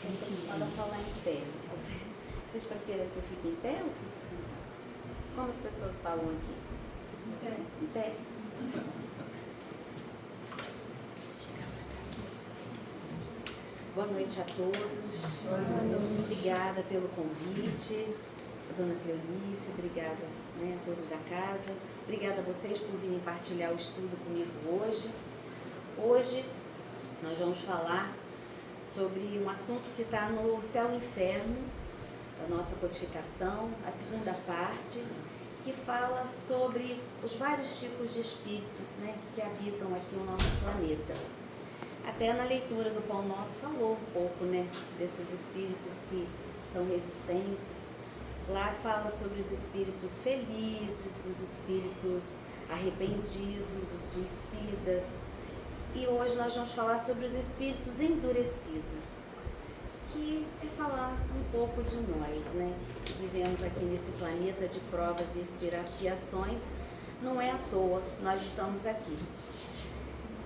sempre acostumada a falar em pé. Vocês preferem que eu fique em pé ou fique sentado? Como as pessoas falam aqui? Em pé. Em pé. Boa noite a todos. Boa noite. Obrigada pelo convite. Dona Cleonice, obrigada, né, a todos da casa. Obrigada a vocês por virem partilhar o estudo comigo hoje. Hoje nós vamos falar sobre um assunto que está no Céu e Inferno, da nossa codificação, a segunda parte, que fala sobre os vários tipos de espíritos, né, que habitam aqui no nosso planeta. Até na leitura do Pão Nosso falou um pouco, né, desses espíritos que são resistentes. Lá fala sobre os espíritos felizes, os espíritos arrependidos, os suicidas. E hoje nós vamos falar sobre os espíritos endurecidos, que é falar um pouco de nós, né? Que vivemos aqui nesse planeta de provas e expiações. Não é à toa, nós estamos aqui.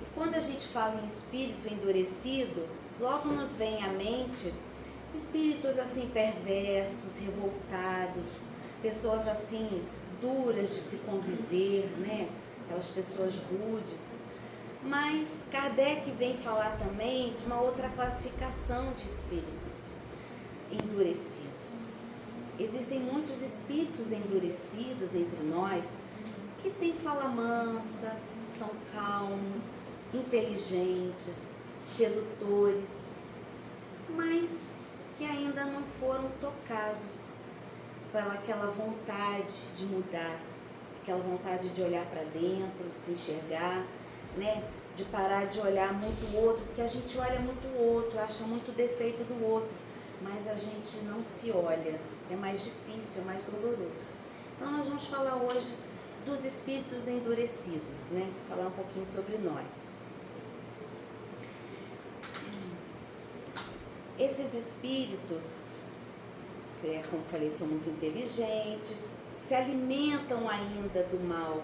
E quando a gente fala em espírito endurecido, logo nos vem à mente espíritos assim perversos, revoltados, pessoas assim duras de se conviver, né? Aquelas pessoas rudes. Mas Kardec vem falar também de uma outra classificação de espíritos endurecidos. Existem muitos espíritos endurecidos entre nós que têm fala mansa, são calmos, inteligentes, sedutores, mas que ainda não foram tocados pelaquela vontade de mudar, aquela vontade de olhar para dentro, se enxergar, né? De parar de olhar muito o outro, porque a gente olha muito o outro, acha muito defeito do outro, mas a gente não se olha, é mais difícil, é mais doloroso. Então nós vamos falar hoje dos espíritos endurecidos, né? Falar um pouquinho sobre nós. Esses espíritos, como falei, são muito inteligentes, se alimentam ainda do mal,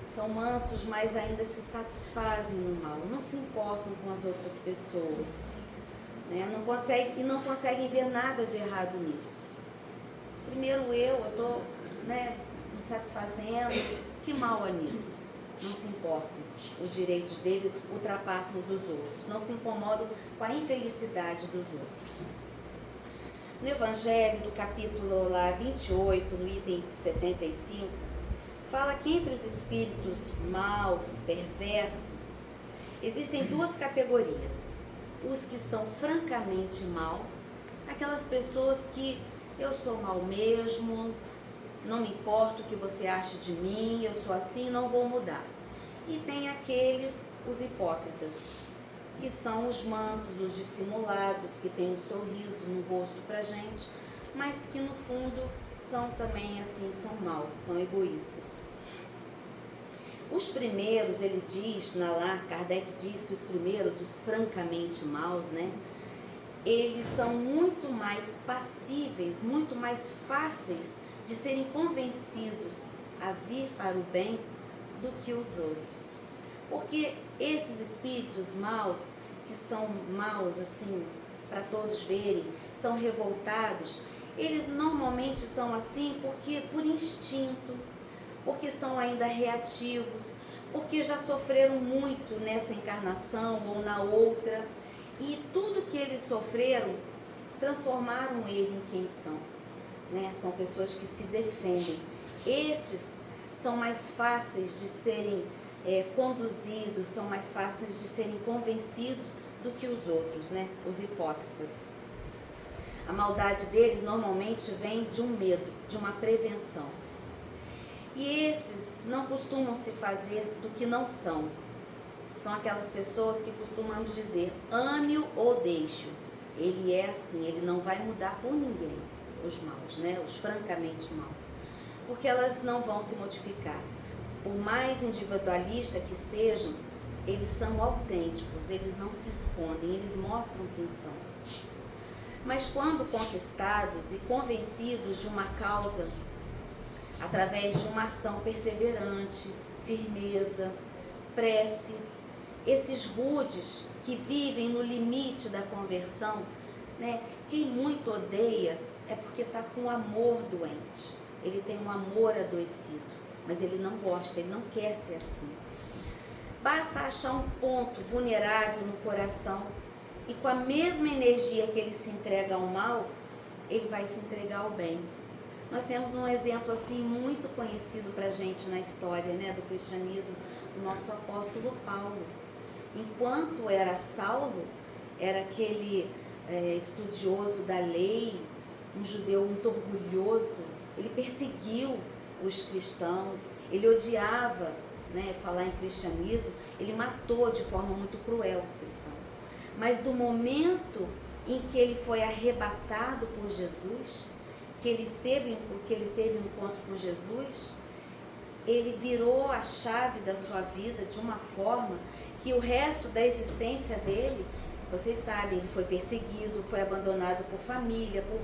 são mansos, mas ainda se satisfazem no mal, não se importam com as outras pessoas, né? Não conseguem ver nada de errado nisso. Primeiro eu estou, né, me satisfazendo, que mal há nisso? Não se importam, os direitos dele ultrapassam dos outros, não se incomodam com a infelicidade dos outros. No Evangelho, do capítulo lá 28, no item 75, fala que entre os espíritos maus, perversos, existem duas categorias. Os que são francamente maus, aquelas pessoas que eu sou mau mesmo, não me importa o que você acha de mim, eu sou assim, não vou mudar. E tem aqueles, os hipócritas, que são os mansos, os dissimulados, que têm um sorriso no rosto pra gente, mas que no fundo são também assim, são maus, são egoístas. Os primeiros, ele diz, Kardec diz que os primeiros, os francamente maus, né? Eles são muito mais passíveis, muito mais fáceis de serem convencidos a vir para o bem do que os outros. Porque esses espíritos maus, que são maus assim, para todos verem, são revoltados, eles normalmente são assim porque por instinto, porque são ainda reativos, porque já sofreram muito nessa encarnação ou na outra, e tudo que eles sofreram transformaram ele em quem são, né? São pessoas que se defendem. Esses são mais fáceis de serem conduzidos, são mais fáceis de serem convencidos do que os outros, né? Os hipócritas. A maldade deles normalmente vem de um medo, de uma prevenção. E esses não costumam se fazer do que não são. São aquelas pessoas que costumamos dizer, ame-o ou deixe-o. Ele é assim, ele não vai mudar por ninguém, os maus, né? Os francamente maus. Porque elas não vão se modificar. Por mais individualista que sejam, eles são autênticos, eles não se escondem, eles mostram quem são. Mas quando conquistados e convencidos de uma causa, através de uma ação perseverante, firmeza, prece, esses rudes que vivem no limite da conversão né? Quem muito odeia é porque está com o amor doente. Ele tem um amor adoecido, mas ele não gosta, ele não quer ser assim. Basta achar um ponto vulnerável no coração e com a mesma energia que ele se entrega ao mal, ele vai se entregar ao bem. Nós temos um exemplo assim muito conhecido para a gente na história, né, do cristianismo, o nosso apóstolo Paulo. Enquanto era Saulo, era aquele estudioso da lei, um judeu muito orgulhoso, ele perseguiu os cristãos, ele odiava, né, falar em cristianismo, ele matou de forma muito cruel os cristãos. Mas do momento em que ele foi arrebatado por Jesus, que ele teve um encontro com Jesus, ele virou a chave da sua vida de uma forma que o resto da existência dele, vocês sabem, ele foi perseguido, foi abandonado por família, por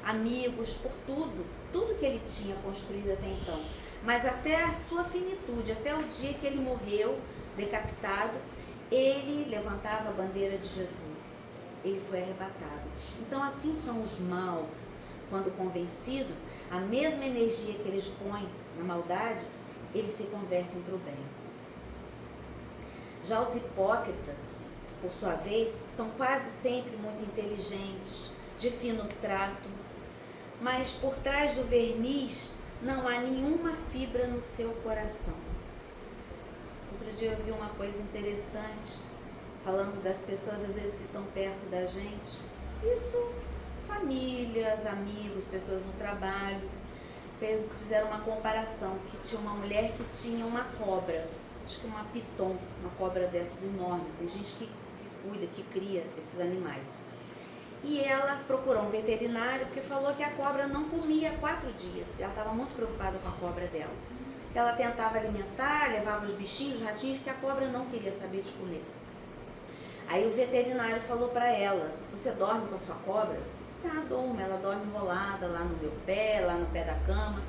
amigos, por tudo que ele tinha construído até então. Mas até a sua finitude, até o dia que ele morreu, decapitado, ele levantava a bandeira de Jesus. Ele foi arrebatado. Então assim são os maus. Quando convencidos, a mesma energia que eles põem na maldade, eles se convertem para o bem. Já os hipócritas, por sua vez, são quase sempre muito inteligentes, de fino trato, mas por trás do verniz não há nenhuma fibra no seu coração. Outro dia eu vi uma coisa interessante, falando das pessoas às vezes que estão perto da gente. Isso, famílias, amigos, pessoas no trabalho, fizeram uma comparação, que tinha uma mulher que tinha uma cobra, acho que uma piton, uma cobra dessas enormes, tem gente que cuida, que cria esses animais. E ela procurou um veterinário porque falou que a cobra não comia há 4 dias, ela estava muito preocupada com a cobra dela. Ela tentava alimentar, levava os bichinhos, os ratinhos, que a cobra não queria saber de comer. Aí o veterinário falou para ela: você dorme com a sua cobra? Ela dorme enrolada lá no meu pé, lá no pé da cama.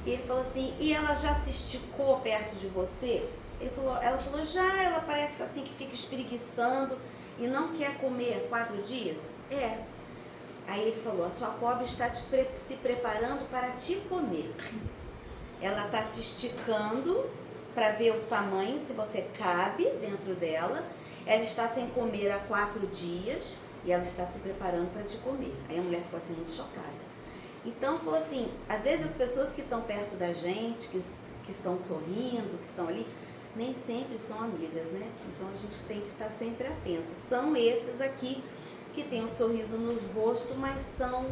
E ele falou assim: e ela já se esticou perto de você? Ela falou: já, ela parece assim que fica espreguiçando e não quer comer há 4 dias? É. Aí ele falou: a sua cobra está se preparando para te comer. Ela está se esticando para ver o tamanho, se você cabe dentro dela. Ela está sem comer há 4 dias e ela está se preparando para te comer. Aí a mulher ficou assim muito chocada. Então falou assim, às vezes as pessoas que estão perto da gente, que estão sorrindo, que estão ali, nem sempre são amigas, né? Então a gente tem que estar sempre atento. São esses aqui que têm um sorriso no rosto, mas são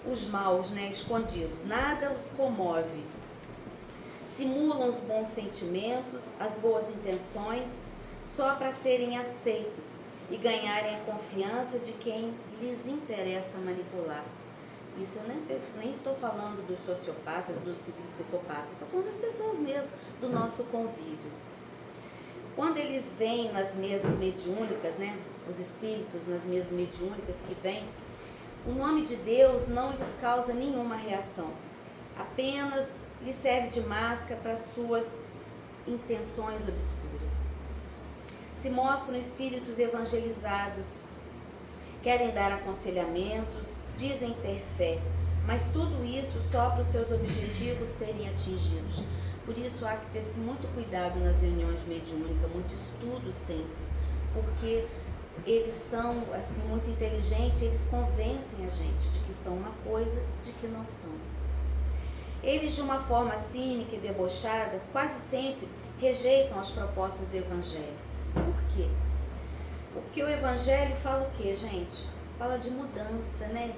os maus, né? Escondidos. Nada os comove. Simulam os bons sentimentos, as boas intenções, só para serem aceitos e ganharem a confiança de quem lhes interessa manipular. Isso eu nem estou falando dos sociopatas, dos psicopatas, estou falando das pessoas mesmo, do nosso convívio. Quando eles vêm nas mesas mediúnicas, né, os espíritos nas mesas mediúnicas que vêm, o nome de Deus não lhes causa nenhuma reação, apenas lhes serve de máscara para suas intenções obscuras. Se mostram espíritos evangelizados, querem dar aconselhamentos, dizem ter fé, mas tudo isso só para os seus objetivos serem atingidos. Por isso há que ter muito cuidado nas reuniões mediúnicas, muito estudo sempre, porque eles são assim muito inteligentes, eles convencem a gente de que são uma coisa, de que não são. Eles, de uma forma cínica e debochada, quase sempre rejeitam as propostas do Evangelho. Por quê? Porque o Evangelho fala o quê, gente? Fala de mudança, né?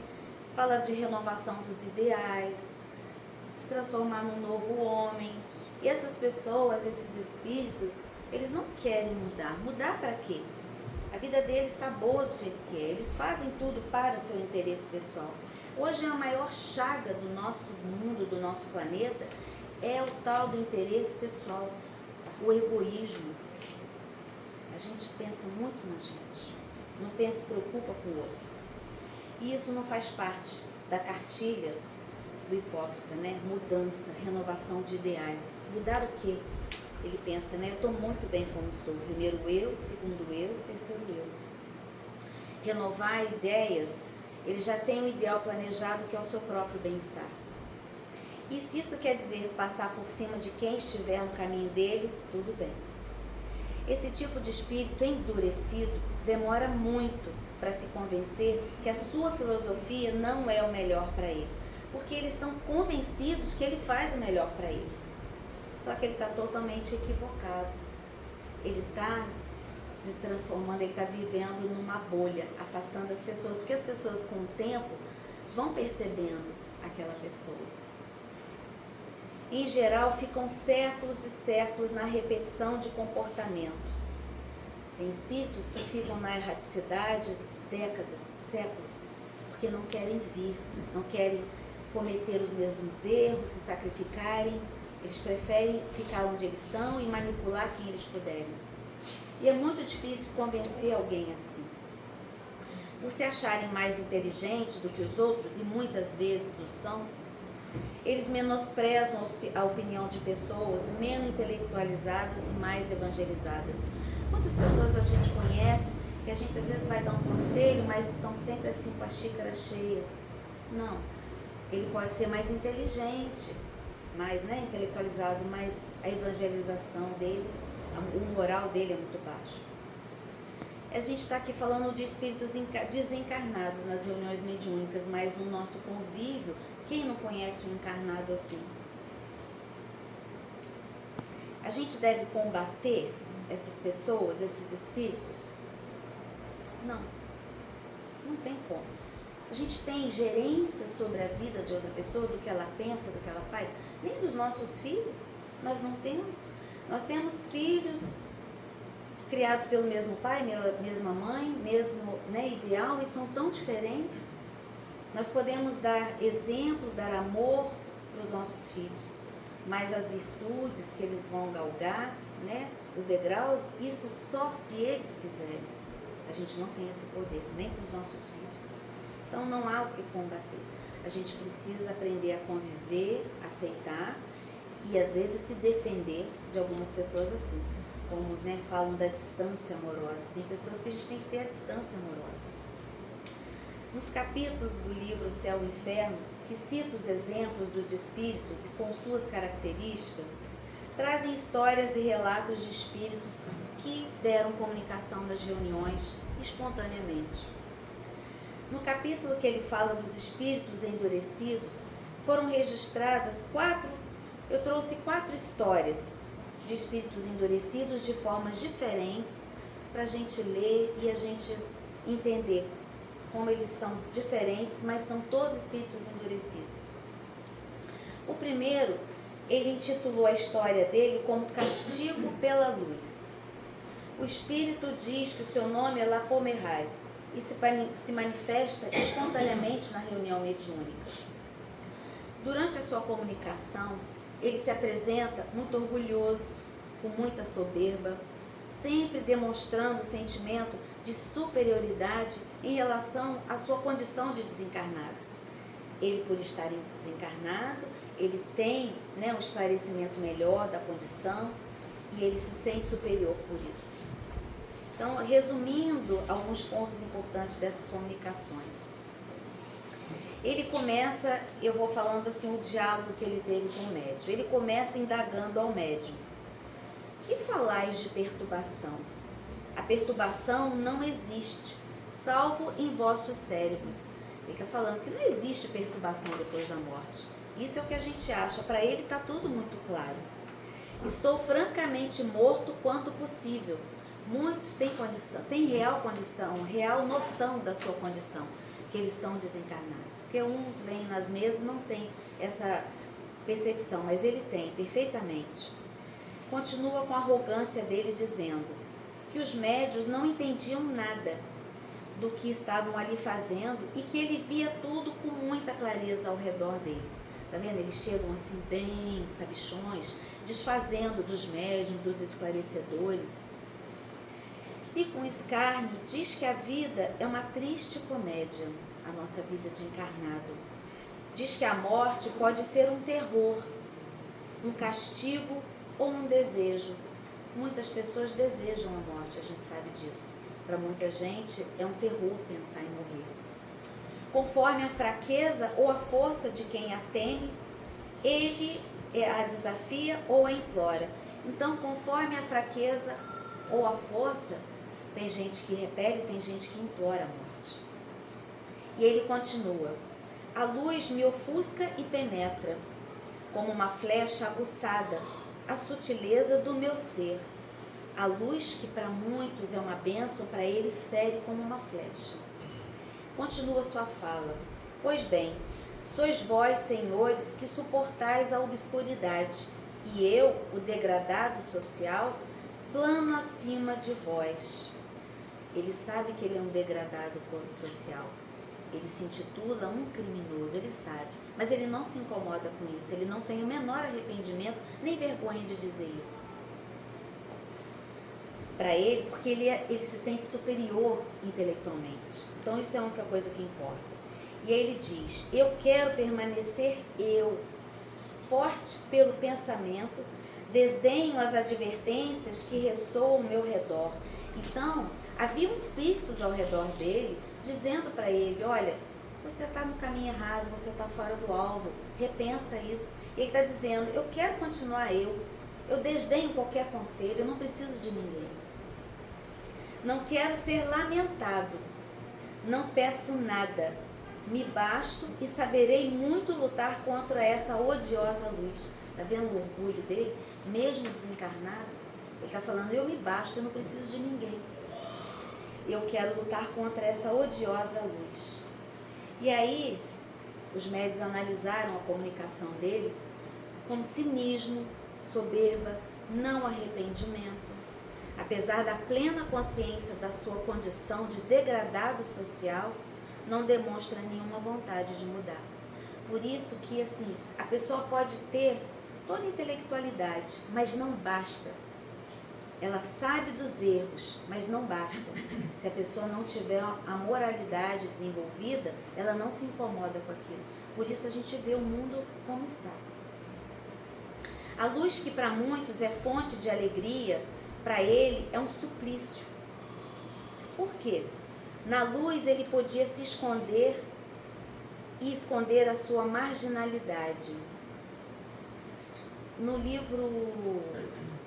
Fala de renovação dos ideais, se transformar num novo homem. E essas pessoas, esses espíritos, eles não querem mudar. Mudar para quê? A vida deles está boa do jeito que é. Eles fazem tudo para seu interesse pessoal. Hoje a maior chaga do nosso mundo, do nosso planeta, é o tal do interesse pessoal, o egoísmo. A gente pensa muito na gente, não pensa, se preocupa com o outro. E isso não faz parte da cartilha do hipócrita, né? Mudança, renovação de ideais. Mudar o quê? Ele pensa, né? Eu estou muito bem como estou. Primeiro eu, segundo eu, terceiro eu. renovar ideias, ele já tem um ideal planejado que é o seu próprio bem-estar. E se isso quer dizer passar por cima de quem estiver no caminho dele, tudo bem. Esse tipo de espírito endurecido demora muito para se convencer que a sua filosofia não é o melhor para ele, porque eles estão convencidos que ele faz o melhor para ele. Só que ele está totalmente equivocado. Ele está se transformando, ele está vivendo numa bolha, afastando as pessoas, porque as pessoas com o tempo vão percebendo aquela pessoa. Em geral, ficam séculos e séculos na repetição de comportamentos. Tem espíritos que ficam na erraticidade décadas, séculos, porque não querem vir, não querem cometer os mesmos erros, se sacrificarem. Eles preferem ficar onde eles estão e manipular quem eles puderem. E é muito difícil convencer alguém assim. Por se acharem mais inteligentes do que os outros, e muitas vezes o são, eles menosprezam a opinião de pessoas menos intelectualizadas e mais evangelizadas. Quantas pessoas a gente conhece que a gente às vezes vai dar um conselho, mas estão sempre assim com a xícara cheia? Não, ele pode ser mais inteligente, mais intelectualizado, mas a evangelização dele, o moral dele é muito baixo. A gente está aqui falando de espíritos desencarnados nas reuniões mediúnicas, mas no nosso convívio, quem não conhece um encarnado assim? A gente deve combater essas pessoas, esses espíritos? Não, não tem como. A gente tem gerência sobre a vida de outra pessoa, do que ela pensa, do que ela faz? Nem dos nossos filhos, nós não temos. Nós temos filhos criados pelo mesmo pai, pela mesma mãe, mesmo ideal, e são tão diferentes. Nós podemos dar exemplo, dar amor para os nossos filhos, mas as virtudes que eles vão galgar, os degraus, isso só se eles quiserem. A gente não tem esse poder, nem para os nossos filhos. Então não há o que combater. A gente precisa aprender a conviver, aceitar e às vezes se defender de algumas pessoas assim. Como falam da distância amorosa. Tem pessoas que a gente tem que ter a distância amorosa. Nos capítulos do livro Céu e Inferno, que cita os exemplos dos espíritos e com suas características, trazem histórias e relatos de espíritos que deram comunicação nas reuniões espontaneamente. No capítulo que ele fala dos espíritos endurecidos, foram registradas eu trouxe 4 histórias de espíritos endurecidos de formas diferentes para a gente ler e a gente entender como eles são diferentes, mas são todos espíritos endurecidos. O primeiro, ele intitulou a história dele como Castigo pela Luz. O espírito diz que o seu nome é Lapomerrai e se manifesta espontaneamente na reunião mediúnica. Durante a sua comunicação, ele se apresenta muito orgulhoso, com muita soberba, sempre demonstrando sentimento de superioridade em relação à sua condição de desencarnado. Ele, por estar desencarnado, ele tem um esclarecimento melhor da condição e ele se sente superior por isso. Então, resumindo alguns pontos importantes dessas comunicações. Ele começa, eu vou falando assim, o diálogo que ele teve com o médium. Ele começa indagando ao médium. Que falais de perturbação? A perturbação não existe, salvo em vossos cérebros. Ele está falando que não existe perturbação depois da morte. Isso é o que a gente acha. Para ele está tudo muito claro. Estou francamente morto quanto possível. Muitos têm condição, têm real condição, real noção da sua condição, que eles estão desencarnados. Porque uns vêm nas mesmas, não tem essa percepção, mas ele tem perfeitamente. Continua com a arrogância dele dizendo que os médios não entendiam nada do que estavam ali fazendo e que ele via tudo com muita clareza ao redor dele. Tá vendo? Eles chegam assim bem sabichões, desfazendo dos médiuns, dos esclarecedores. E com escárnio diz que a vida é uma triste comédia, a nossa vida de encarnado. Diz que a morte pode ser um terror, um castigo ou um desejo. Muitas pessoas desejam a morte, a gente sabe disso. Para muita gente é um terror pensar em morrer. Conforme a fraqueza ou a força de quem a teme, ele a desafia ou a implora. Então, conforme a fraqueza ou a força, tem gente que repele, tem gente que implora a morte. E ele continua: a luz me ofusca e penetra, como uma flecha aguçada, a sutileza do meu ser. A luz, que para muitos é uma bênção, para ele fere como uma flecha. Continua sua fala: pois bem, sois vós, senhores, que suportais a obscuridade, e eu, o degradado social, plano acima de vós. Ele sabe que ele é um degradado social. Ele se intitula um criminoso, ele sabe. Mas ele não se incomoda com isso. Ele não tem o menor arrependimento, nem vergonha de dizer isso. Para ele, porque ele se sente superior intelectualmente. Então isso é a única coisa que importa. E aí ele diz: eu quero permanecer forte pelo pensamento, desdenho as advertências que ressoam ao meu redor. Então, havia espíritos ao redor dele, dizendo para ele: olha, você está no caminho errado, você está fora do alvo, repensa isso. Ele está dizendo: eu quero continuar eu desdenho qualquer conselho, eu não preciso de ninguém. Não quero ser lamentado, não peço nada, me basto e saberei muito lutar contra essa odiosa luz. Está vendo o orgulho dele? Mesmo desencarnado, ele está falando: eu me basto, eu não preciso de ninguém. Eu quero lutar contra essa odiosa luz. E aí, os médiuns analisaram a comunicação dele como cinismo, soberba, não arrependimento. Apesar da plena consciência da sua condição de degradado social, não demonstra nenhuma vontade de mudar. Por isso que, assim, a pessoa pode ter toda a intelectualidade, mas não basta. Ela sabe dos erros, mas não basta. Se a pessoa não tiver a moralidade desenvolvida, ela não se incomoda com aquilo. Por isso a gente vê o mundo como está. A luz, que para muitos é fonte de alegria, para ele é um suplício. Por quê? Na luz ele podia se esconder e esconder a sua marginalidade. No livro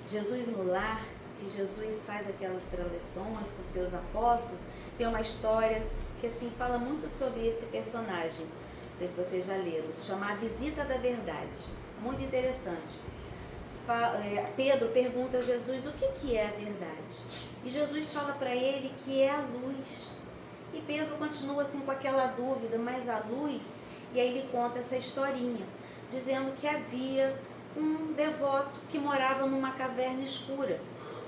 Jesus no Lar, que Jesus faz aquelas preleções com seus apóstolos, tem uma história que assim fala muito sobre esse personagem. Não sei se vocês já leram, chama A Visita da Verdade. Muito interessante. Pedro pergunta a Jesus o que é a verdade. E Jesus fala para ele que é a luz. E Pedro continua assim com aquela dúvida, mas a luz? E aí ele conta essa historinha, dizendo que havia um devoto que morava numa caverna escura.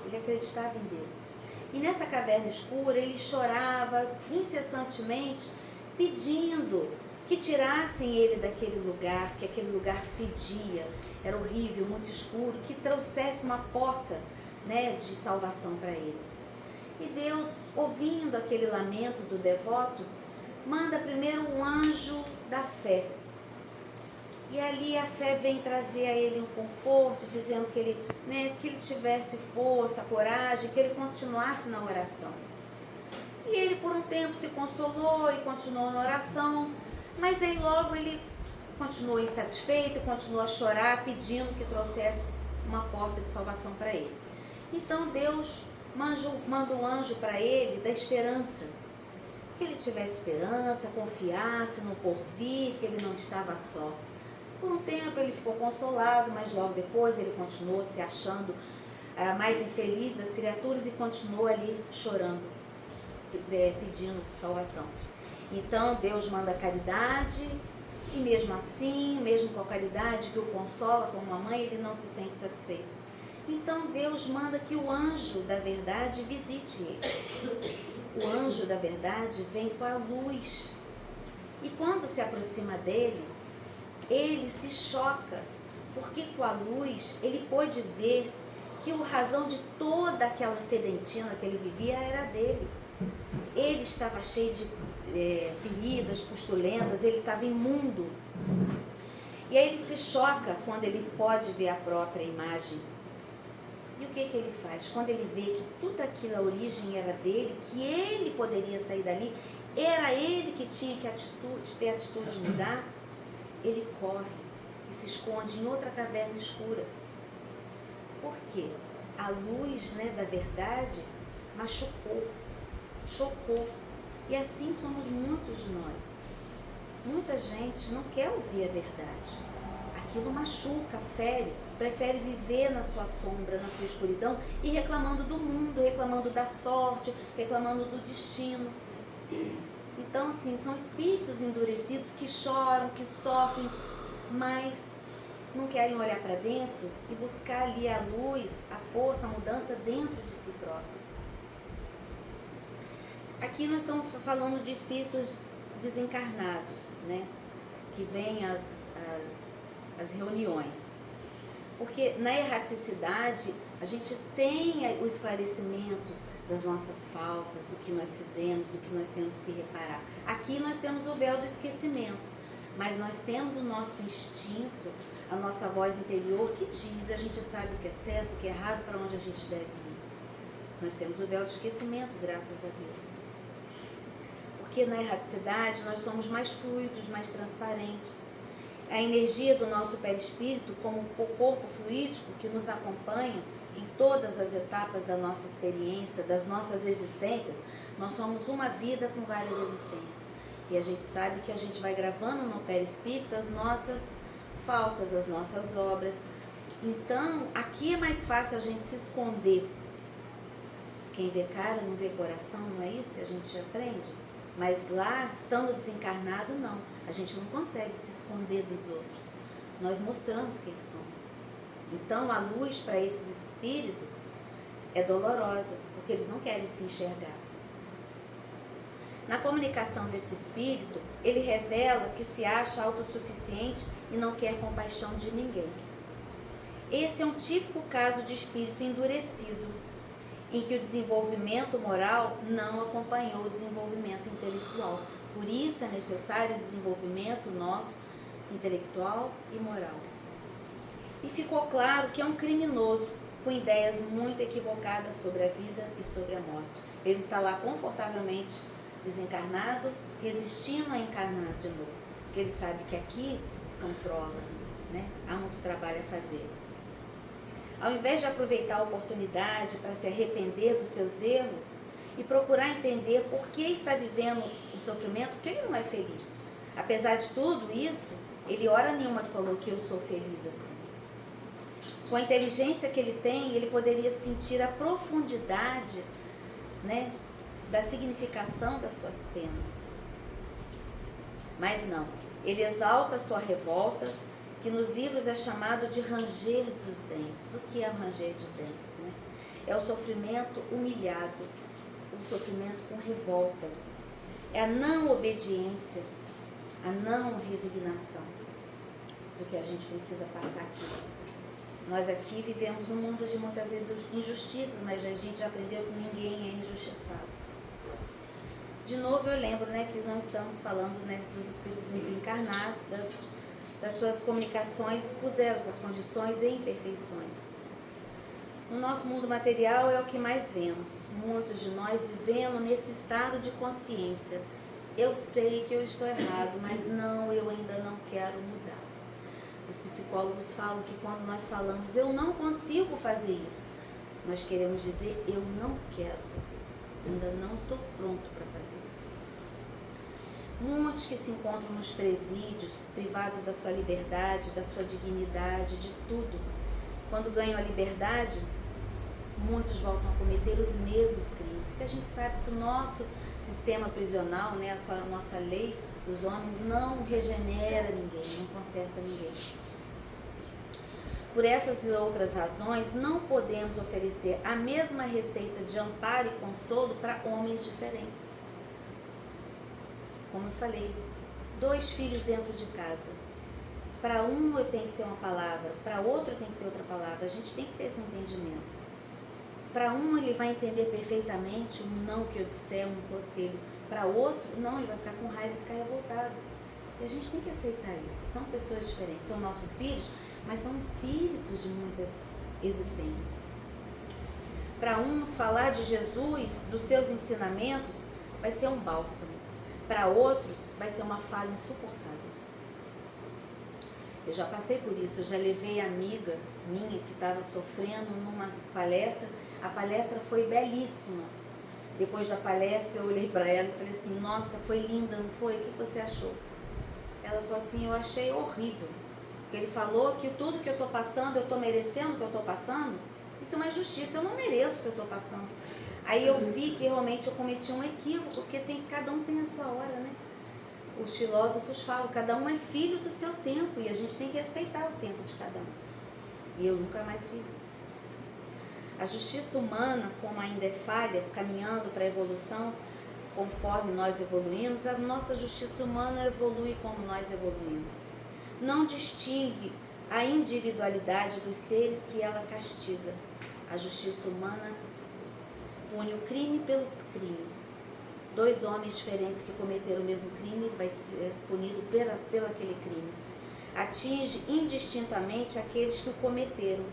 Ele acreditava em Deus. E nessa caverna escura ele chorava incessantemente, pedindo que tirassem ele daquele lugar, que aquele lugar fedia, era horrível, muito escuro, que trouxesse uma porta, né, de salvação para ele. E Deus, ouvindo aquele lamento do devoto, manda primeiro um anjo da fé. E ali a fé vem trazer a ele um conforto, dizendo que ele, né, que ele tivesse força, coragem, que ele continuasse na oração. E ele por um tempo se consolou e continuou na oração, mas aí logo ele continuou insatisfeito, continuou a chorar, pedindo que trouxesse uma porta de salvação para ele. Então Deus manda um anjo para ele da esperança, que ele tivesse esperança, confiasse no porvir, que ele não estava só. Por um tempo ele ficou consolado, mas logo depois ele continuou se achando mais infeliz das criaturas e continuou ali chorando, pedindo salvação. Então Deus manda a caridade, e mesmo assim, mesmo com a caridade que o consola como uma mãe, ele não se sente satisfeito. Então Deus manda que o anjo da verdade visite ele. O anjo da verdade vem com a luz. E quando se aproxima dele, ele se choca, porque com a luz ele pôde ver que a razão de toda aquela fedentina que ele vivia era dele. Ele estava cheio de feridas, pustulentas, ele estava imundo. E aí ele se choca quando ele pode ver a própria imagem. E o que ele faz? Quando ele vê que tudo aquilo, a origem era dele, que ele poderia sair dali, era ele que tinha que ter atitude de mudar, ele corre e se esconde em outra caverna escura. Por quê? A luz, né, da verdade machucou, chocou. E assim somos muitos de nós. Muita gente não quer ouvir a verdade. Aquilo machuca, fere, prefere viver na sua sombra, na sua escuridão e reclamando do mundo, reclamando da sorte, reclamando do destino. Então, assim, são espíritos endurecidos que choram, que sofrem, mas não querem olhar para dentro e buscar ali a luz, a força, a mudança dentro de si próprio. Aqui nós estamos falando de espíritos desencarnados, né? Que vêm às reuniões. Porque na erraticidade a gente tem o esclarecimento das nossas faltas, do que nós fizemos, do que nós temos que reparar. Aqui nós temos o véu do esquecimento, mas nós temos o nosso instinto, a nossa voz interior que diz, a gente sabe o que é certo, o que é errado, para onde a gente deve ir. Nós temos o véu do esquecimento, graças a Deus. Porque na erraticidade nós somos mais fluidos, mais transparentes. A energia do nosso perispírito, como o corpo fluídico que nos acompanha em todas as etapas da nossa experiência, das nossas existências, nós somos uma vida com várias existências. E a gente sabe que a gente vai gravando no perispírito as nossas faltas, as nossas obras. Então, aqui é mais fácil a gente se esconder. Quem vê cara não vê coração, não é isso que a gente aprende? Mas lá, estando desencarnado, não. A gente não consegue se esconder dos outros. Nós mostramos quem somos. Então, a luz para esses espíritos é dolorosa, porque eles não querem se enxergar. Na comunicação desse espírito, ele revela que se acha autossuficiente e não quer compaixão de ninguém. Esse é um típico caso de espírito endurecido, em que o desenvolvimento moral não acompanhou o desenvolvimento intelectual. Por isso é necessário o desenvolvimento nosso intelectual e moral. E ficou claro que é um criminoso com ideias muito equivocadas sobre a vida e sobre a morte. Ele está lá confortavelmente desencarnado, resistindo a encarnar de novo. Porque ele sabe que aqui são provas, né? Há muito trabalho a fazer. Ao invés de aproveitar a oportunidade para se arrepender dos seus erros e procurar entender por que está vivendo o sofrimento, porque ele não é feliz. Apesar de tudo isso, ele hora nenhuma falou que eu sou feliz assim. Com a inteligência que ele tem, ele poderia sentir a profundidade, né, da significação das suas penas. Mas não, ele exalta a sua revolta, que nos livros é chamado de ranger dos dentes. O que é ranger dos dentes, né? É o sofrimento humilhado, o sofrimento com revolta. É a não obediência, a não resignação do que a gente precisa passar aqui. Nós aqui vivemos num mundo de muitas vezes injustiças, mas a gente já aprendeu que ninguém é injustiçado. De novo eu lembro, né, que não estamos falando, né, dos espíritos desencarnados, das suas comunicações, expuseram suas condições e imperfeições. No nosso mundo material é o que mais vemos. Muitos de nós vivendo nesse estado de consciência. Eu sei que eu estou errado, mas não, eu ainda não quero mudar. Os psicólogos falam que quando nós falamos, eu não consigo fazer isso, nós queremos dizer, eu não quero fazer isso. Ainda não estou pronto para fazer isso. Muitos que se encontram nos presídios, privados da sua liberdade, da sua dignidade, de tudo. Quando ganham a liberdade, muitos voltam a cometer os mesmos crimes. Porque a gente sabe que o nosso sistema prisional, né, a nossa lei dos homens não regenera ninguém, não conserta ninguém. Por essas e outras razões, não podemos oferecer a mesma receita de amparo e consolo para homens diferentes. Como eu falei, 2 filhos dentro de casa. Para um eu tenho que ter uma palavra, para outro eu tenho que ter outra palavra. A gente tem que ter esse entendimento. Para um ele vai entender perfeitamente um não que eu disser, um conselho. Para outro, não, ele vai ficar com raiva e ficar revoltado. E a gente tem que aceitar isso. São pessoas diferentes, são nossos filhos, mas são espíritos de muitas existências. Para uns, falar de Jesus, dos seus ensinamentos, vai ser um bálsamo. Para outros, vai ser uma fala insuportável. Eu já passei por isso, eu já levei amiga minha que estava sofrendo numa palestra. A palestra foi belíssima. Depois da palestra, eu olhei para ela e falei assim, nossa, foi linda, não foi? O que você achou? Ela falou assim, eu achei horrível. Ele falou que tudo que eu estou passando, eu estou merecendo o que eu estou passando. Isso é uma injustiça, eu não mereço o que eu estou passando. Aí eu vi que realmente eu cometi um equívoco, porque cada um tem a sua hora, né? Os filósofos falam, cada um é filho do seu tempo e a gente tem que respeitar o tempo de cada um. E eu nunca mais fiz isso. A justiça humana, como ainda é falha, caminhando para a evolução, conforme nós evoluímos, a nossa justiça humana evolui como nós evoluímos. Não distingue a individualidade dos seres que ela castiga. A justiça humana pune o crime pelo crime. 2 homens diferentes que cometeram o mesmo crime vai ser punido pelo aquele crime. Atinge indistintamente aqueles que o cometeram.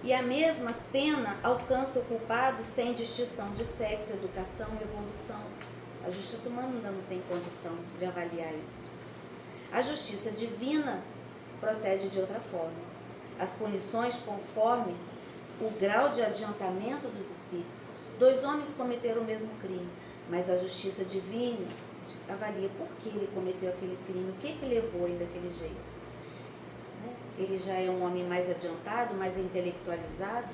E a mesma pena alcança o culpado sem distinção de sexo, educação e evolução. A justiça humana ainda não tem condição de avaliar isso. A justiça divina procede de outra forma. As punições conforme o grau de adiantamento dos espíritos. 2 homens cometeram o mesmo crime, mas a justiça divina avalia por que ele cometeu aquele crime, o que levou ele daquele jeito. Ele já é um homem mais adiantado, mais intelectualizado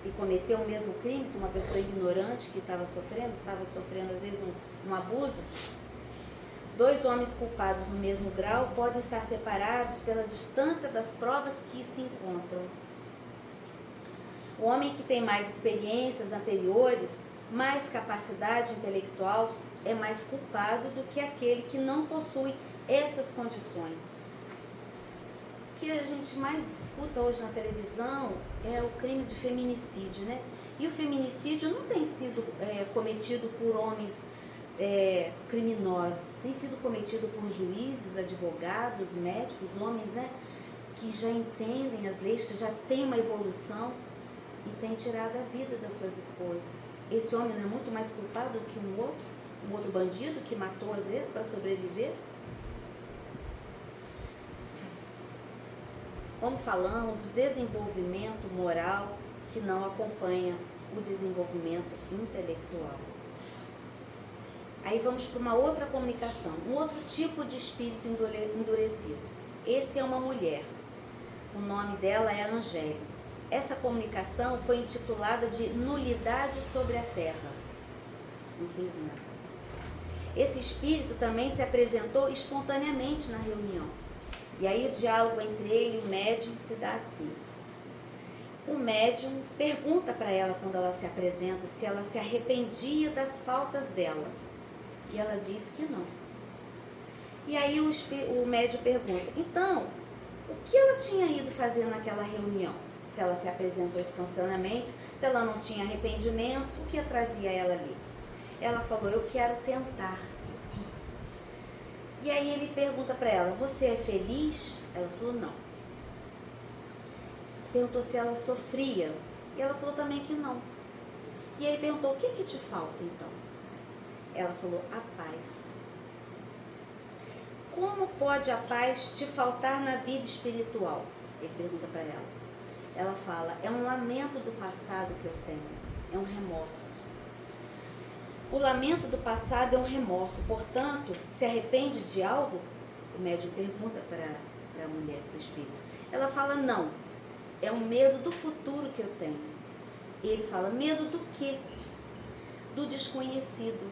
e cometeu o mesmo crime que uma pessoa ignorante que estava sofrendo às vezes um abuso. 2 homens culpados no mesmo grau podem estar separados pela distância das provas que se encontram. O homem que tem mais experiências anteriores, mais capacidade intelectual, é mais culpado do que aquele que não possui essas condições. O que a gente mais escuta hoje na televisão é o crime de feminicídio, né? E o feminicídio não tem sido cometido por homens criminosos, tem sido cometido por juízes, advogados, médicos, homens, né? Que já entendem as leis, que já têm uma evolução e têm tirado a vida das suas esposas. Esse homem não é muito mais culpado que um outro bandido que matou às vezes para sobreviver? Como falamos, o desenvolvimento moral que não acompanha o desenvolvimento intelectual. Aí vamos para uma outra comunicação, um outro tipo de espírito endurecido. Esse é uma mulher, o nome dela é Angélica. Essa comunicação foi intitulada de Nulidade sobre a Terra. Não fiz nada. Esse espírito também se apresentou espontaneamente na reunião. E aí o diálogo entre ele e o médium se dá assim. O médium pergunta para ela, quando ela se apresenta, se ela se arrependia das faltas dela. E ela diz que não. E aí o médium pergunta, então, o que ela tinha ido fazer naquela reunião? Se ela se apresentou espontaneamente, se ela não tinha arrependimentos, o que trazia ela ali? Ela falou, eu quero tentar. E aí ele pergunta para ela, você é feliz? Ela falou, não. Perguntou se ela sofria. E ela falou também que não. E ele perguntou, o que te falta então? Ela falou, a paz. Como pode a paz te faltar na vida espiritual? Ele pergunta para ela. Ela fala, é um lamento do passado que eu tenho, é um remorso. O lamento do passado é um remorso, portanto, se arrepende de algo? O médium pergunta para a mulher, para o espírito. Ela fala, não, é um medo do futuro que eu tenho. E ele fala, medo do quê? Do desconhecido.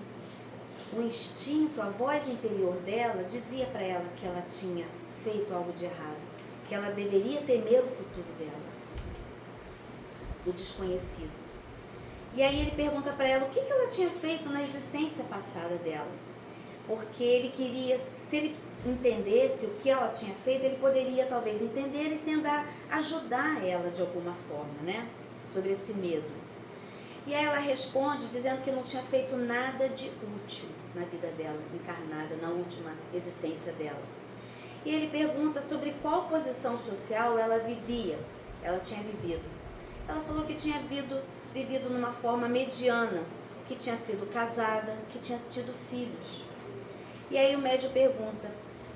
O instinto, a voz interior dela, dizia para ela que ela tinha feito algo de errado, que ela deveria temer o futuro dela, do desconhecido. E aí ele pergunta para ela o que ela tinha feito na existência passada dela. Porque ele queria, se ele entendesse o que ela tinha feito, ele poderia talvez entender e tentar ajudar ela de alguma forma, né? Sobre esse medo. E aí ela responde dizendo que não tinha feito nada de útil na vida dela, encarnada, na última existência dela. E ele pergunta sobre qual posição social ela tinha vivido. Ela falou que tinha vivido numa forma mediana, que tinha sido casada, que tinha tido filhos. E aí o médium pergunta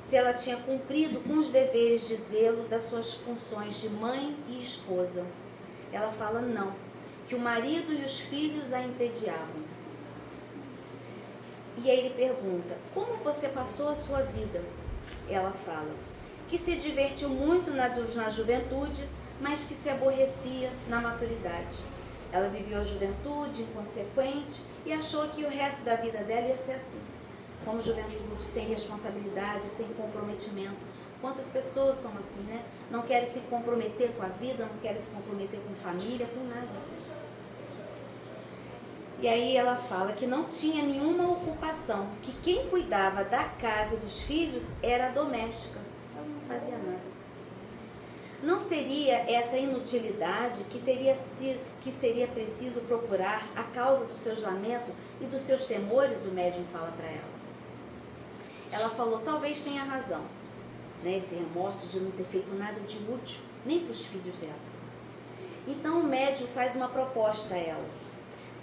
se ela tinha cumprido com os deveres de zelo das suas funções de mãe e esposa. Ela fala não, que o marido e os filhos a entediavam. E aí ele pergunta, como você passou a sua vida? Ela fala que se divertiu muito na juventude, mas que se aborrecia na maturidade. Ela viveu a juventude inconsequente e achou que o resto da vida dela ia ser assim. Como juventude sem responsabilidade, sem comprometimento. Quantas pessoas estão assim, né? Não querem se comprometer com a vida, não querem se comprometer com família, com nada. E aí ela fala que não tinha nenhuma ocupação, que quem cuidava da casa e dos filhos era a doméstica. Ela não fazia nada. Não seria essa inutilidade que seria preciso procurar a causa dos seus lamentos e dos seus temores, o médium fala para ela. Ela falou, talvez tenha razão, né, esse remorso de não ter feito nada de útil, nem para os filhos dela. Então o médium faz uma proposta a ela.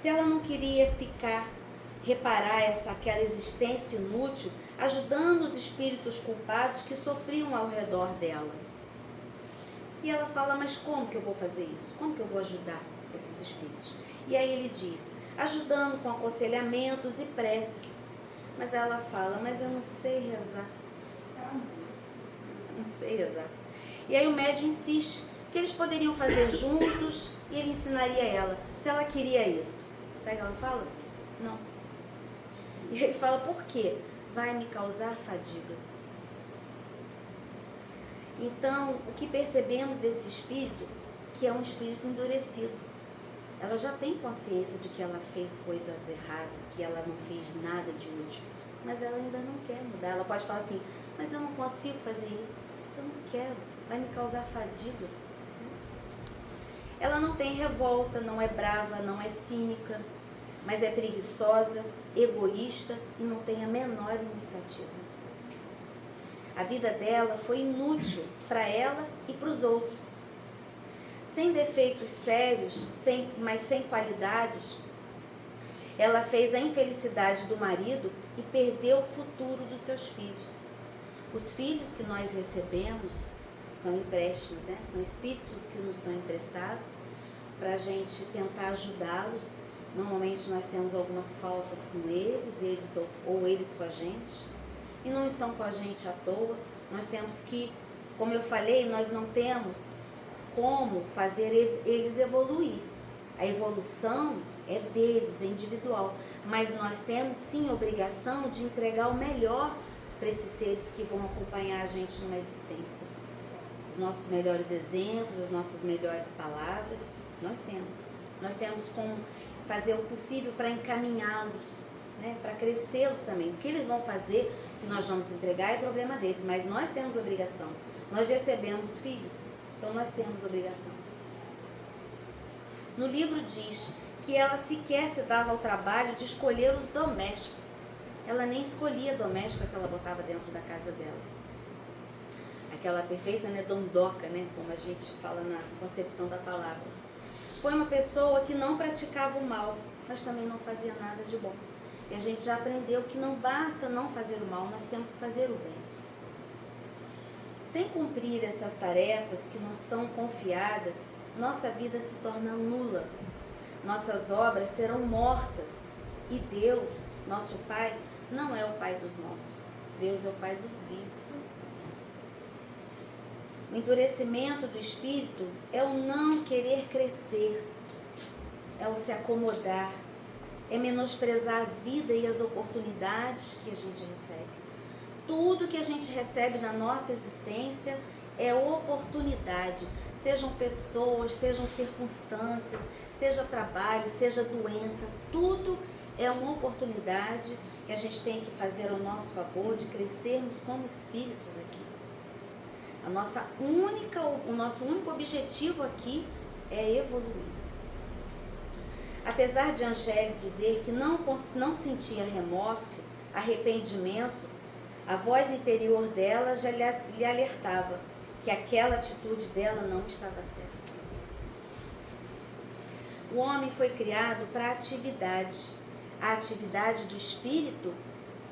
Se ela não queria reparar aquela existência inútil, ajudando os espíritos culpados que sofriam ao redor dela. E ela fala, mas como que eu vou fazer isso? Como que eu vou ajudar esses espíritos? E aí ele diz, ajudando com aconselhamentos e preces. Mas ela fala, mas eu não sei rezar. Não sei rezar. E aí o médium insiste que eles poderiam fazer juntos e ele ensinaria ela, se ela queria isso. Sabe o que ela fala? Não. E ele fala, por quê? Vai me causar fadiga. Então, o que percebemos desse espírito, que é um espírito endurecido. Ela já tem consciência de que ela fez coisas erradas, que ela não fez nada de útil, mas ela ainda não quer mudar. Ela pode falar assim, mas eu não consigo fazer isso, eu não quero, vai me causar fadiga. Ela não tem revolta, não é brava, não é cínica, mas é preguiçosa, egoísta e não tem a menor iniciativa. A vida dela foi inútil para ela e para os outros. Sem defeitos sérios, mas sem qualidades, ela fez a infelicidade do marido e perdeu o futuro dos seus filhos. Os filhos que nós recebemos são empréstimos, né? São espíritos que nos são emprestados para a gente tentar ajudá-los. Normalmente nós temos algumas faltas com eles ou eles com a gente. E não estão com a gente à toa. Nós temos que, como eu falei, nós não temos como fazer eles evoluir. A evolução é deles, é individual. Mas nós temos sim a obrigação de entregar o melhor para esses seres que vão acompanhar a gente numa existência. Os nossos melhores exemplos, as nossas melhores palavras, nós temos. Nós temos como fazer o possível para encaminhá-los, né, para crescê-los também. O que eles vão fazer, que nós vamos entregar, é problema deles, mas nós temos obrigação. Nós recebemos filhos, então nós temos obrigação. No livro diz que ela sequer se dava ao trabalho de escolher os domésticos. Ela nem escolhia a doméstica que ela botava dentro da casa dela. Aquela perfeita, né, dondoca, né, como a gente fala na concepção da palavra. Foi uma pessoa que não praticava o mal, mas também não fazia nada de bom. E a gente já aprendeu que não basta não fazer o mal, nós temos que fazer o bem. Sem cumprir essas tarefas que nos são confiadas, nossa vida se torna nula. Nossas obras serão mortas. E Deus, nosso Pai, não é o Pai dos mortos. Deus é o Pai dos vivos. O endurecimento do espírito é o não querer crescer, é o se acomodar, é menosprezar a vida e as oportunidades que a gente recebe. Tudo que a gente recebe na nossa existência é oportunidade, sejam pessoas, sejam circunstâncias, seja trabalho, seja doença, tudo é uma oportunidade que a gente tem que fazer ao nosso favor de crescermos como espíritos aqui. O nosso único objetivo aqui é evoluir. Apesar de Angélica dizer que não sentia remorso, arrependimento, a voz interior dela já lhe alertava que aquela atitude dela não estava certa. O homem foi criado para atividade. A atividade do espírito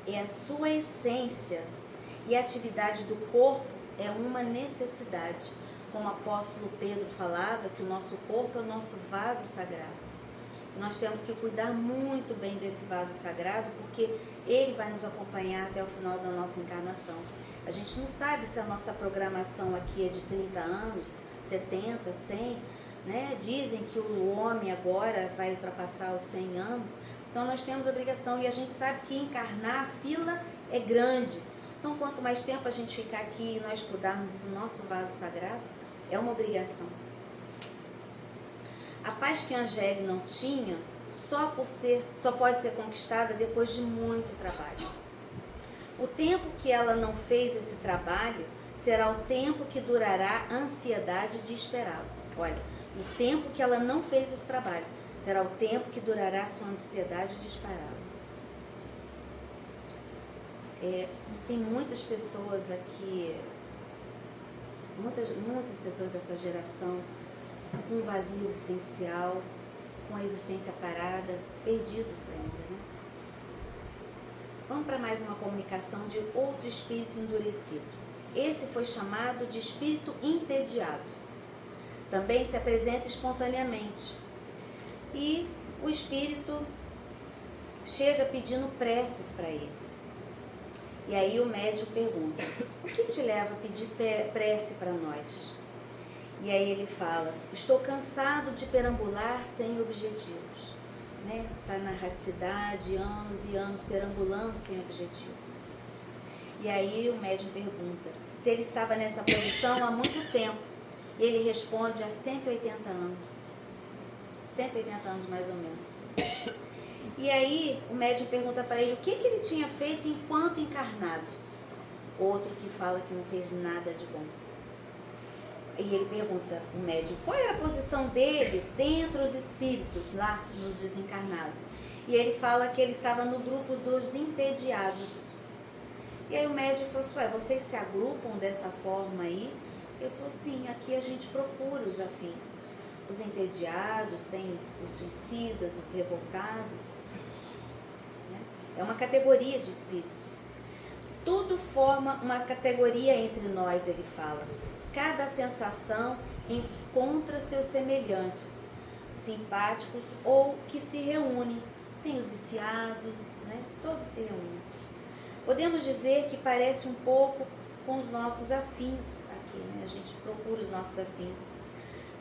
é a sua essência e a atividade do corpo é uma necessidade. Como o apóstolo Pedro falava, que o nosso corpo é o nosso vaso sagrado. Nós temos que cuidar muito bem desse vaso sagrado, porque ele vai nos acompanhar até o final da nossa encarnação. A gente não sabe se a nossa programação aqui é de 30 anos, 70, 100, né? Dizem que o homem agora vai ultrapassar os 100 anos, então nós temos obrigação, e a gente sabe que encarnar, a fila é grande. Então, quanto mais tempo a gente ficar aqui e nós cuidarmos do nosso vaso sagrado, é uma obrigação. A paz que a Angélica não tinha, só pode ser conquistada depois de muito trabalho. O tempo que ela não fez esse trabalho será o tempo que durará a ansiedade de esperá-lo. Olha, o tempo que ela não fez esse trabalho será o tempo que durará a sua ansiedade de esperá-lo. Tem muitas pessoas aqui, muitas pessoas dessa geração com vazio existencial, com a existência parada, perdidos ainda, né? Vamos para mais uma comunicação de outro espírito endurecido. Esse foi chamado de espírito entediado. Também se apresenta espontaneamente. E o espírito chega pedindo preces para ele. E aí o médium pergunta: o que te leva a pedir prece para nós? E aí ele fala: estou cansado de perambular sem objetivos. Está na radicidade, anos e anos perambulando sem objetivo. E aí o médium pergunta se ele estava nessa posição há muito tempo. E ele responde: há 180 anos. 180 anos mais ou menos. E aí o médium pergunta para ele o que ele tinha feito enquanto encarnado. Outro que fala que não fez nada de bom. E ele pergunta, o médium, qual era a posição dele dentre os espíritos lá nos desencarnados. E ele fala que ele estava no grupo dos entediados. E aí o médium falou assim: vocês se agrupam dessa forma aí? Ele falou: sim, aqui a gente procura os afins. Os entediados, tem os suicidas, os revoltados. É uma categoria de espíritos. Tudo forma uma categoria entre nós, ele fala. Cada sensação encontra seus semelhantes, simpáticos ou que se reúnem. Tem os viciados, né? Todos se reúnem. Podemos dizer que parece um pouco com os nossos afins aqui, né? A gente procura os nossos afins.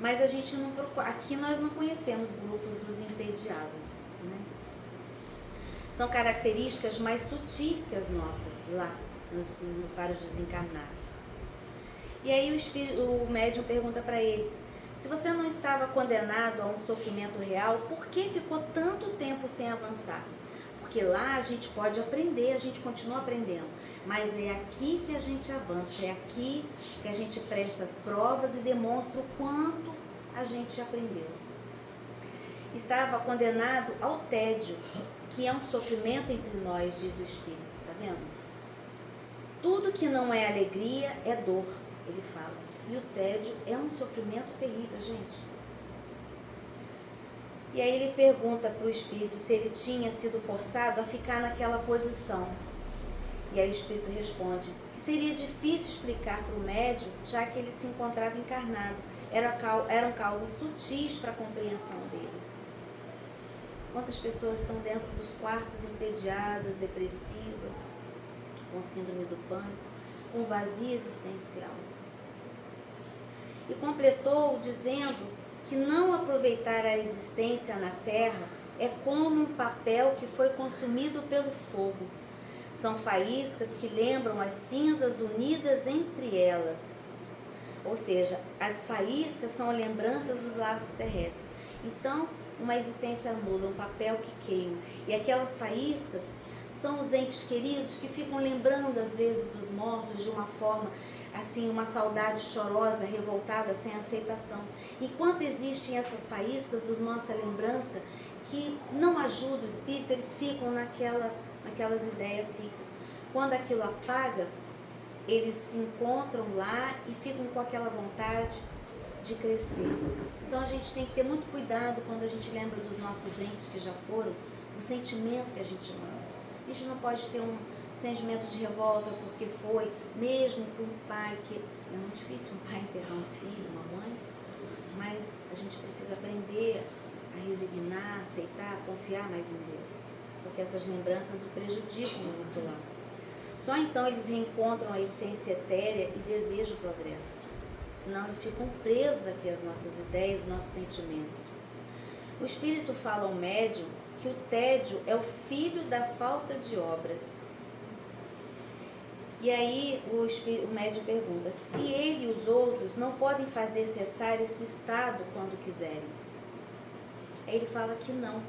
Mas a gente não procura, aqui nós não conhecemos grupos dos entediados, né? São características mais sutis que as nossas lá, para os desencarnados. E aí o médium pergunta para ele: se você não estava condenado a um sofrimento real, por que ficou tanto tempo sem avançar? Porque lá a gente pode aprender, a gente continua aprendendo, mas é aqui que a gente avança, é aqui que a gente presta as provas e demonstra o quanto a gente aprendeu. Estava condenado ao tédio, que é um sofrimento entre nós, diz o Espírito, tá vendo? Tudo que não é alegria é dor, ele fala. E o tédio é um sofrimento terrível, gente. E aí ele pergunta para o Espírito se ele tinha sido forçado a ficar naquela posição. E aí o Espírito responde que seria difícil explicar para o médium, já que ele se encontrava encarnado. Eram causas sutis para a compreensão dele. Quantas pessoas estão dentro dos quartos entediadas, depressivas, com síndrome do pânico, com vazio existencial. E completou dizendo que não aproveitar a existência na terra é como um papel que foi consumido pelo fogo. São faíscas que lembram as cinzas unidas entre elas. Ou seja, as faíscas são lembranças dos laços terrestres. Então, uma existência nula, um papel que queima. E aquelas faíscas são os entes queridos que ficam lembrando às vezes dos mortos de uma forma, assim, uma saudade chorosa, revoltada, sem aceitação. Enquanto existem essas faíscas dos nossa lembrança, que não ajudam o espírito, eles ficam naquelas ideias fixas. Quando aquilo apaga, eles se encontram lá e ficam com aquela vontade de crescer. Então a gente tem que ter muito cuidado quando a gente lembra dos nossos entes que já foram, o sentimento que a gente manda. A gente não pode ter um sentimento de revolta porque foi, mesmo com um pai, que é muito difícil um pai enterrar um filho, uma mãe, mas a gente precisa aprender a resignar, aceitar, confiar mais em Deus, porque essas lembranças o prejudicam muito lá. Só então eles reencontram a essência etérea e desejam o progresso. Senão eles ficam presos aqui às nossas ideias, aos nossos sentimentos. O Espírito fala ao médium que o tédio é o filho da falta de obras. E aí o médium pergunta se ele e os outros não podem fazer cessar esse estado quando quiserem. Aí ele fala que não.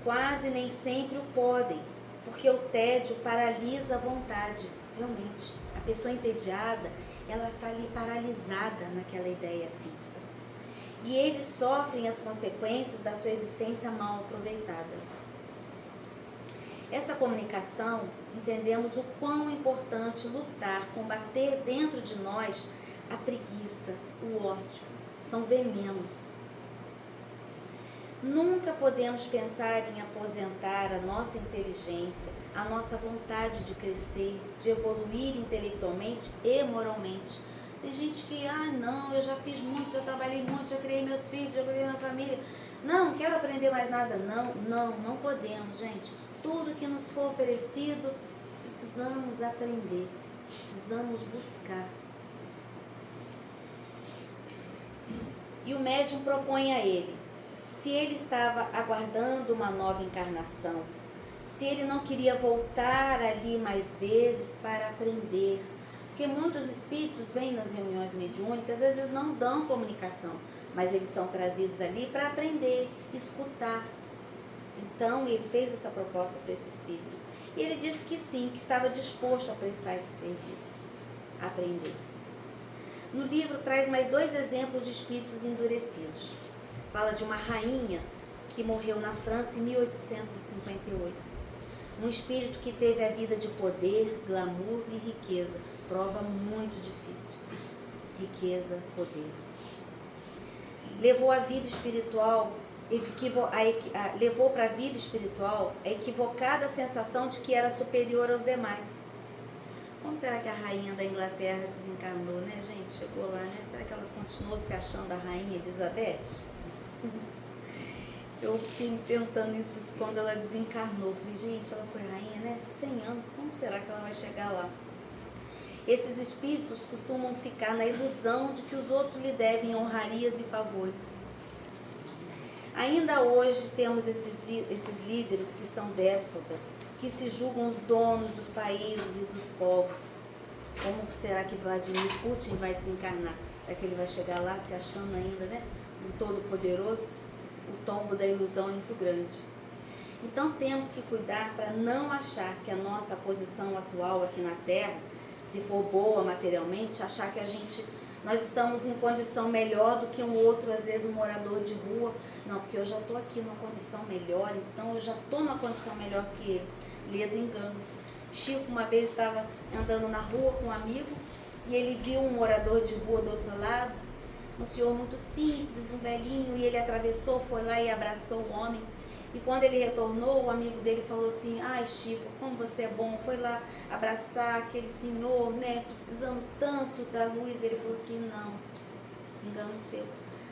Quase nem sempre o podem, porque o tédio paralisa a vontade. Realmente, a pessoa entediada, ela está ali paralisada naquela ideia fixa. E eles sofrem as consequências da sua existência mal aproveitada. Essa comunicação, entendemos o quão é importante lutar, combater dentro de nós a preguiça, o ócio. São venenos. Nunca podemos pensar em aposentar a nossa inteligência, a nossa vontade de crescer, de evoluir intelectualmente e moralmente. Tem gente que, não, eu já fiz muito, já trabalhei muito, já criei meus filhos, já cuidei da família. Não quero aprender mais nada. Não podemos, gente. Tudo que nos for oferecido, precisamos aprender, precisamos buscar. E o médium propõe a ele, se ele estava aguardando uma nova encarnação, se ele não queria voltar ali mais vezes para aprender, porque muitos espíritos vêm nas reuniões mediúnicas, às vezes não dão comunicação, mas eles são trazidos ali para aprender, escutar. Então ele fez essa proposta para esse espírito, e ele disse que sim, que estava disposto a prestar esse serviço, a aprender. No livro traz mais 2 exemplos de espíritos endurecidos. Fala de uma rainha que morreu na França em 1858. Um espírito que teve a vida de poder, glamour e riqueza. Prova muito difícil. Riqueza, poder. Levou a vida espiritual, levou para a vida espiritual a equivocada sensação de que era superior aos demais. Como será que a rainha da Inglaterra desencarnou, né, gente? Chegou lá, né? Será que ela continuou se achando a rainha Elizabeth? Eu fiquei me perguntando isso quando ela desencarnou. Falei, gente, ela foi rainha, né? Por 100 anos, como será que ela vai chegar lá? Esses espíritos costumam ficar na ilusão de que os outros lhe devem honrarias e favores. Ainda hoje temos esses líderes que são déspotas, que se julgam os donos dos países e dos povos. Como será que Vladimir Putin vai desencarnar? Será que ele vai chegar lá se achando ainda, né, um todo-poderoso? O tombo da ilusão é muito grande. Então temos que cuidar para não achar que a nossa posição atual aqui na Terra, se for boa materialmente, achar que nós estamos em condição melhor do que um outro, às vezes um morador de rua. Não, porque eu já estou aqui numa condição melhor, então eu já estou numa condição melhor do que ele. Ledo engano. Chico uma vez estava andando na rua com um amigo e ele viu um morador de rua do outro lado, um senhor muito simples, um velhinho, e ele atravessou, foi lá e abraçou o homem. E quando ele retornou, o amigo dele falou assim, ai Chico, como você é bom, foi lá abraçar aquele senhor, né, precisando tanto da luz. Ele falou assim, não, engano seu.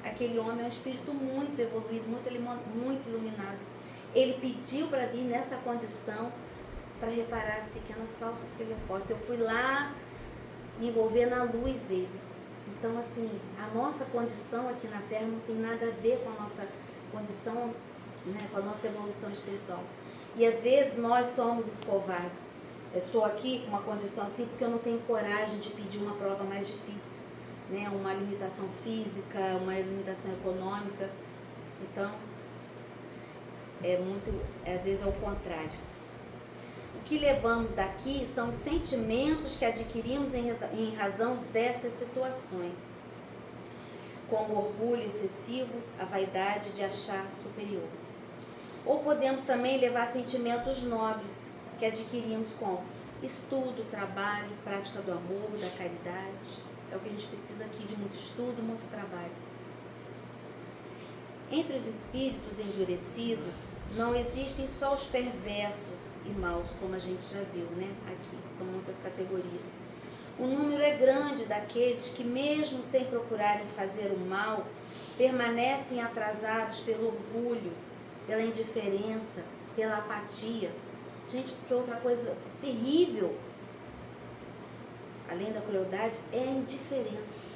Aquele homem é um espírito muito evoluído, muito iluminado. Ele pediu para vir nessa condição para reparar as pequenas faltas que ele aposta. Eu fui lá me envolver na luz dele. Então, assim, a nossa condição aqui na Terra não tem nada a ver com a nossa condição, né, com a nossa evolução espiritual. E às vezes nós somos os covardes. Eu estou aqui com uma condição assim porque eu não tenho coragem de pedir uma prova mais difícil, né, uma limitação física, uma limitação econômica. Então, às vezes é o contrário. O que levamos daqui são os sentimentos que adquirimos em razão dessas situações, como o orgulho excessivo, a vaidade de achar superior. Ou podemos também levar sentimentos nobres que adquirimos com estudo, trabalho, prática do amor, da caridade. É o que a gente precisa aqui de muito estudo, muito trabalho. Entre os espíritos endurecidos, não existem só os perversos e maus, como a gente já viu, né? Aqui, são muitas categorias. O número é grande daqueles que, mesmo sem procurarem fazer o mal, permanecem atrasados pelo orgulho, pela indiferença, pela apatia. Gente, porque outra coisa terrível, além da crueldade, é a indiferença.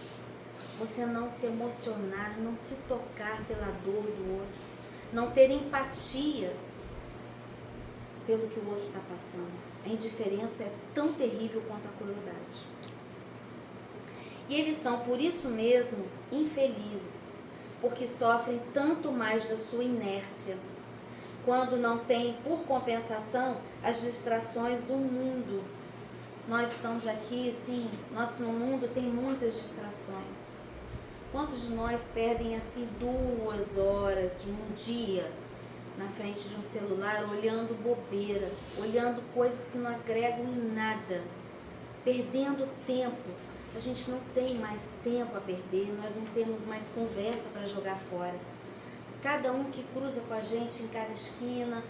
Você não se emocionar, não se tocar pela dor do outro, não ter empatia pelo que o outro está passando. A indiferença é tão terrível quanto a crueldade. E eles são, por isso mesmo, infelizes, porque sofrem tanto mais da sua inércia, quando não têm, por compensação, as distrações do mundo. Nós estamos aqui, sim, no mundo tem muitas distrações. Quantos de nós perdem assim 2 horas de um dia na frente de um celular, olhando bobeira, olhando coisas que não agregam em nada, perdendo tempo? A gente não tem mais tempo a perder, nós não temos mais conversa para jogar fora. Cada um que cruza com a gente em cada esquina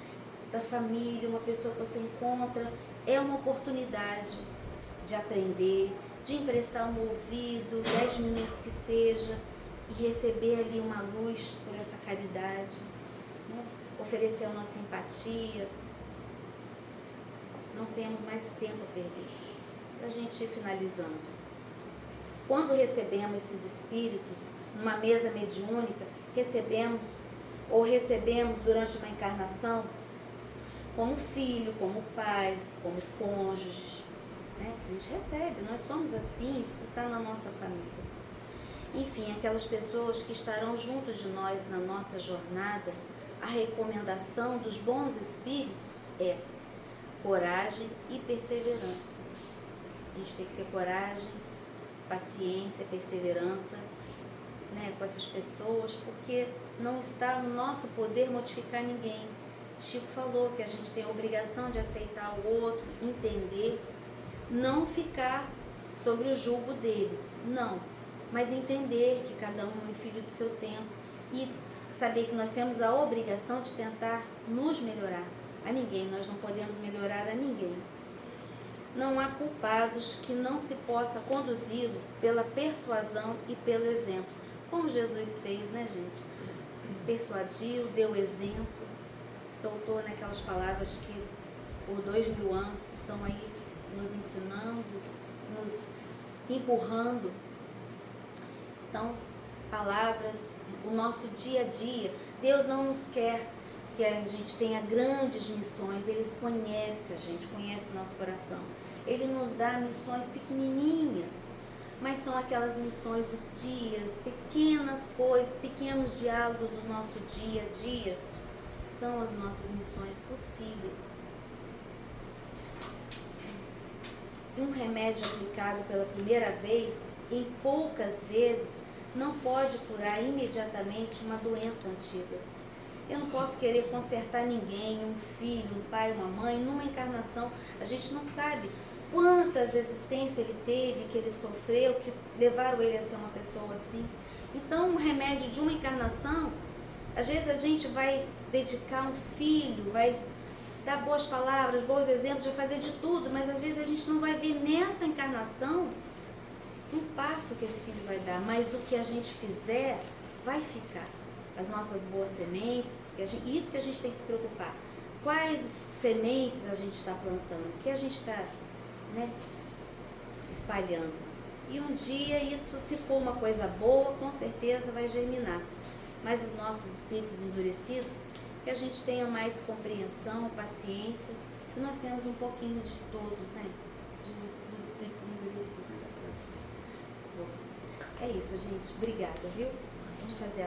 da família, uma pessoa que você encontra, é uma oportunidade de aprender, de emprestar um ouvido, 10 minutos que seja, e receber ali uma luz por essa caridade, né? Oferecer a nossa empatia. Não temos mais tempo a perder. Para a gente ir finalizando. Quando recebemos esses espíritos numa mesa mediúnica, recebemos durante uma encarnação como filho, como pais, como cônjuges, né? A gente recebe, nós somos assim, isso está na nossa família. Enfim, aquelas pessoas que estarão junto de nós na nossa jornada, a recomendação dos bons espíritos é coragem e perseverança. A gente tem que ter coragem, paciência, perseverança, né, com essas pessoas, porque não está no nosso poder modificar ninguém. Chico falou que a gente tem a obrigação de aceitar o outro, entender, não ficar sobre o jugo deles, não, mas entender que cada um é filho do seu tempo e saber que nós temos a obrigação de tentar nos melhorar. A ninguém, nós não podemos melhorar a ninguém. Não há culpados que não se possa conduzi-los pela persuasão e pelo exemplo, como Jesus fez, né, gente? Persuadiu, deu exemplo, soltou naquelas palavras que por 2000 anos estão aí nos ensinando, nos empurrando. Então, palavras, o nosso dia a dia. Deus não nos quer que a gente tenha grandes missões, Ele conhece a gente, conhece o nosso coração. Ele nos dá missões pequenininhas, mas são aquelas missões do dia, pequenas coisas, pequenos diálogos do nosso dia a dia, são as nossas missões possíveis. E um remédio aplicado pela primeira vez, em poucas vezes, não pode curar imediatamente uma doença antiga. Eu não posso querer consertar ninguém, um filho, um pai, uma mãe, numa encarnação. A gente não sabe quantas existências ele teve, que ele sofreu, que levaram ele a ser uma pessoa assim. Então, um remédio de uma encarnação, às vezes a gente vai dedicar um filho, vai dar boas palavras, bons exemplos, vai fazer de tudo, mas às vezes a gente não vai ver nessa encarnação um passo que esse filho vai dar, mas o que a gente fizer vai ficar. As nossas boas sementes, isso que a gente tem que se preocupar. Quais sementes a gente está plantando, o que a gente está, né, espalhando. E um dia isso, se for uma coisa boa, com certeza vai germinar. Mas os nossos espíritos endurecidos, que a gente tenha mais compreensão, paciência, que nós temos um pouquinho de todos, né, dos espíritos endurecidos. É isso, gente. Obrigada, viu? Vamos fazer